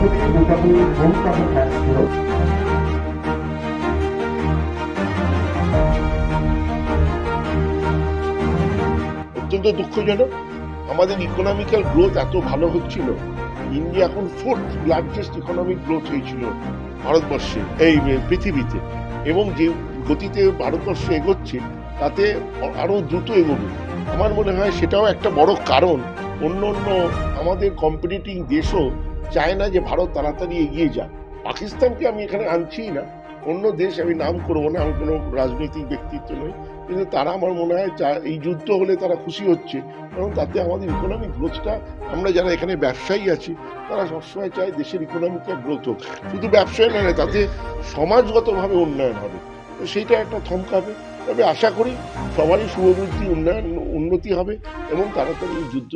যতদিন গোটাগুলি মমতাকে থাকছিল অত্যন্ত দুঃখজনক। আমাদের ইকোনমিক্যাল গ্রোথ এত ভালো হচ্ছিল, ইন্ডিয়া এখন 4th লার্জেস্ট ইকোনমিক গ্রোথ হয়েছিল ভারতবর্ষে, এই পৃথিবীতে, এবং যে গতিতে ভারতবর্ষ এগোচ্ছে তাতে আরো দ্রুত এগোবে। আমার মনে হয় সেটাও একটা বড় কারণ অন্য অন্য আমাদের কম্পিটিটিং দেশও চায় না যে ভারত তাড়াতাড়ি এগিয়ে যাক। পাকিস্তানকে আমি এখানে আনছিই না, অন্য দেশ আমি নাম করবো না, আমি কোনো রাজনৈতিক ব্যক্তিত্ব নই, কিন্তু তারা আমার মনে হয় এই যুদ্ধ হলে তারা খুশি হচ্ছে, কারণ তাতে আমাদের ইকোনমিক গ্রোথটা, আমরা যারা এখানে ব্যবসায়ী আছি তারা সবসময় চায় দেশের ইকোনমিক্যাল গ্রোথ হোক, শুধু ব্যবসায় নয়, তাতে সমাজগতভাবে উন্নয়ন হবে, তো সেইটা একটা থমকাবে। তবে আশা করি সবারই শুভবুদ্ধি উন্নতি হবে এবং তাড়াতাড়ি এই যুদ্ধ